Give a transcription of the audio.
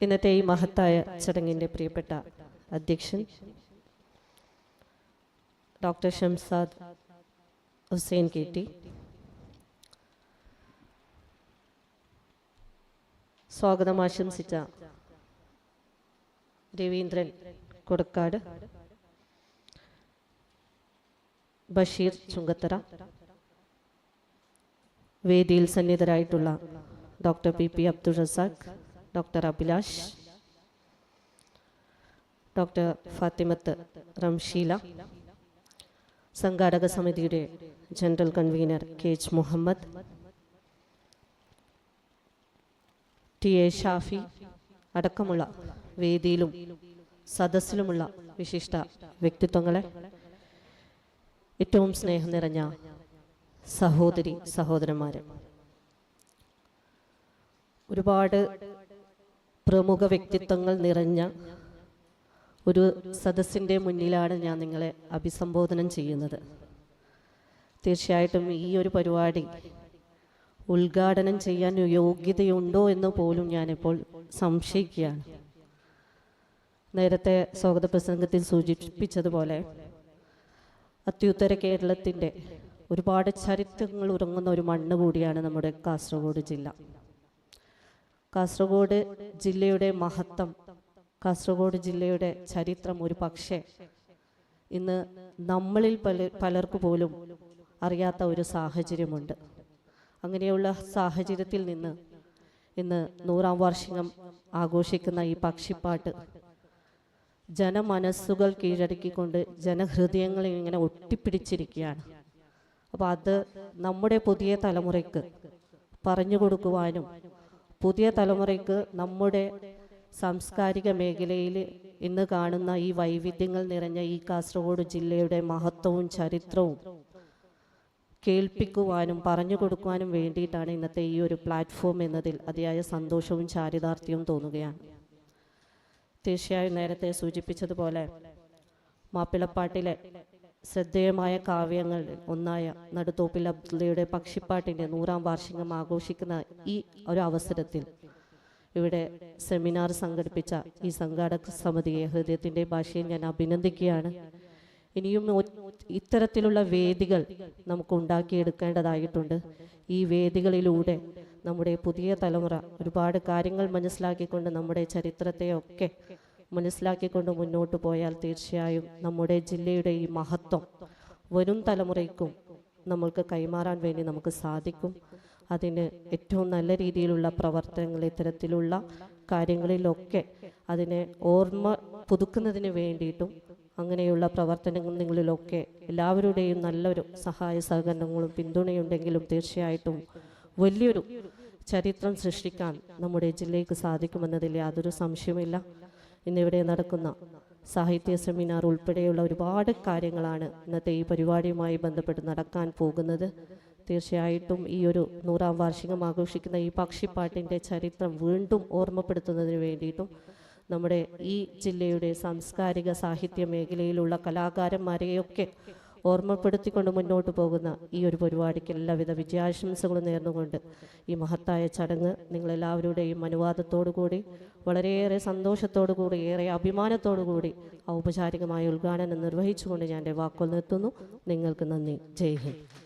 ഇന്നത്തെ ഈ മഹത്തായ ചടങ്ങിൻ്റെ പ്രിയപ്പെട്ട അധ്യക്ഷൻ ഡോക്ടർ ഷംസാദ് ഹുസൈൻ KT, സ്വാഗതം ആശംസിച്ച രവീന്ദ്രൻ കൊടക്കാട്, ബഷീർ ചുങ്കത്തറ, വേദിയിൽ സന്നിധരായിട്ടുള്ള doctor PP Abdul Razak, doctor Abhilash, doctor Fathimath Ramsheela, സംഘാടക സമിതിയുടെ general convener KH Muhammad, TA Shafi അടക്കമുള്ള വേദിയിലും സദസ്സിലുമുള്ള വിശിഷ്ട വ്യക്തിത്വങ്ങളെ, ഏറ്റവും സ്നേഹം നിറഞ്ഞ സഹോദരി സഹോദരന്മാരെ, ഒരുപാട് പ്രമുഖ വ്യക്തിത്വങ്ങൾ നിറഞ്ഞ ഒരു സദസ്സിൻ്റെ മുന്നിലാണ് ഞാൻ നിങ്ങളെ അഭിസംബോധനം ചെയ്യുന്നത്. തീർച്ചയായിട്ടും ഈ ഒരു പരിപാടി ഉദ്ഘാടനം ചെയ്യാൻ യോഗ്യതയുണ്ടോ എന്ന് പോലും ഞാനിപ്പോൾ സംശയിക്കുകയാണ്. നേരത്തെ സ്വാഗത പ്രസംഗത്തിൽ സൂചിപ്പിച്ചതുപോലെ അത്യുത്തര കേരളത്തിൻ്റെ ഒരുപാട് ചരിത്രങ്ങൾ ഉറങ്ങുന്ന ഒരു മണ്ണ് കൂടിയാണ് നമ്മുടെ കാസർഗോഡ് ജില്ല. കാസർഗോഡ് ജില്ലയുടെ മഹത്വം, കാസർഗോഡ് ജില്ലയുടെ ചരിത്രം ഒരു പക്ഷേ ഇന്ന് നമ്മളിൽ പലർക്കു പോലും അറിയാത്ത ഒരു സാഹചര്യമുണ്ട്. അങ്ങനെയുള്ള സാഹചര്യത്തിൽ നിന്ന് ഇന്ന് 100ാം വാർഷികം ആഘോഷിക്കുന്ന ഈ പക്ഷിപ്പാട്ട് ജനമനസ്സുകൾ കീഴടക്കിക്കൊണ്ട് ജനഹൃദയങ്ങളെ ഇങ്ങനെ ഒട്ടിപ്പിടിച്ചിരിക്കുകയാണ്. അപ്പോൾ അത് നമ്മുടെ പുതിയ തലമുറയ്ക്ക് പറഞ്ഞു കൊടുക്കുവാനും പുതിയ തലമുറയ്ക്ക് നമ്മുടെ സാംസ്കാരിക മേഖലയിൽ ഇന്ന് കാണുന്ന ഈ വൈവിധ്യങ്ങൾ നിറഞ്ഞ ഈ കാസർഗോഡ് ജില്ലയുടെ മഹത്വവും ചരിത്രവും കേൾപ്പിക്കുവാനും പറഞ്ഞു കൊടുക്കുവാനും വേണ്ടിയിട്ടാണ് ഇന്നത്തെ ഈ ഒരു പ്ലാറ്റ്ഫോം എന്നതിൽ അതിയായ സന്തോഷവും ചാരിതാർത്ഥ്യവും തോന്നുകയാണ്. തീർച്ചയായും നേരത്തെ സൂചിപ്പിച്ചതുപോലെ മാപ്പിളപ്പാട്ടിലെ ശ്രദ്ധേയമായ കാവ്യങ്ങളിൽ ഒന്നായ നടുത്തോപ്പിൽ അബ്ദുള്ളയുടെ പക്ഷിപ്പാട്ടിൻ്റെ 100ാം വാർഷികം ആഘോഷിക്കുന്ന ഈ ഒരു അവസരത്തിൽ ഇവിടെ സെമിനാർ സംഘടിപ്പിച്ച ഈ സംഘാടക സമിതിയെ ഹൃദയത്തിൻ്റെ ഭാഷയിൽ ഞാൻ അഭിനന്ദിക്കുകയാണ്. ഇനിയും ഇത്തരത്തിലുള്ള വേദികൾ നമുക്ക് ഉണ്ടാക്കിയെടുക്കേണ്ടതായിട്ടുണ്ട്. ഈ വേദികളിലൂടെ നമ്മുടെ പുതിയ തലമുറ ഒരുപാട് കാര്യങ്ങൾ മനസ്സിലാക്കിക്കൊണ്ട് നമ്മുടെ ചരിത്രത്തെയൊക്കെ മനസ്സിലാക്കിക്കൊണ്ട് മുന്നോട്ട് പോയാൽ തീർച്ചയായും നമ്മുടെ ജില്ലയുടെ ഈ മഹത്വം വരും തലമുറയ്ക്കും നമ്മൾക്ക് കൈമാറാൻ വേണ്ടി നമുക്ക് സാധിക്കും. അതിന് ഏറ്റവും നല്ല രീതിയിലുള്ള പ്രവർത്തനങ്ങൾ, ഇത്തരത്തിലുള്ള കാര്യങ്ങളിലൊക്കെ അതിനെ ഓർമ്മ പുതുക്കുന്നതിന് വേണ്ടിയിട്ടും അങ്ങനെയുള്ള പ്രവർത്തനങ്ങളിലൊക്കെ എല്ലാവരുടെയും നല്ലൊരു സഹായ സഹകരണങ്ങളും പിന്തുണയുണ്ടെങ്കിലും തീർച്ചയായിട്ടും വലിയൊരു ചരിത്രം സൃഷ്ടിക്കാൻ നമ്മുടെ ജില്ലയ്ക്ക് സാധിക്കുമെന്നതിൽ യാതൊരു സംശയമില്ല. ഇന്നിവിടെ നടക്കുന്ന സാഹിത്യ സെമിനാർ ഉൾപ്പെടെയുള്ള ഒരുപാട് കാര്യങ്ങളാണ് ഇന്നത്തെ ഈ പരിപാടിയുമായി ബന്ധപ്പെട്ട് നടക്കാൻ പോകുന്നത്. തീർച്ചയായിട്ടും ഈ ഒരു 100ാം വാർഷികം ആഘോഷിക്കുന്ന ഈ പക്ഷിപ്പാട്ടിൻ്റെ ചരിത്രം വീണ്ടും ഓർമ്മപ്പെടുത്തുന്നതിന് വേണ്ടിയിട്ടും നമ്മുടെ ഈ ജില്ലയുടെ സാംസ്കാരിക സാഹിത്യ മേഖലയിലുള്ള കലാകാരന്മാരെയൊക്കെ ഓർമ്മപ്പെടുത്തിക്കൊണ്ട് മുന്നോട്ട് പോകുന്ന ഈ ഒരു പരിപാടിക്ക് എല്ലാവിധ വിജയാശംസകളും നേർന്നുകൊണ്ട് ഈ മഹത്തായ ചടങ്ങ് നിങ്ങളെല്ലാവരുടെയും അനുവാദത്തോടു കൂടി വളരെയേറെ സന്തോഷത്തോടു കൂടി ഏറെ അഭിമാനത്തോടു കൂടി ഔപചാരികമായ ഉദ്ഘാടനം നിർവഹിച്ചുകൊണ്ട് ഞാൻ എൻ്റെ വാക്കുകൾ നിർത്തുന്നു. നിങ്ങൾക്ക് നന്ദി. ജയ് ഹിന്ദ്.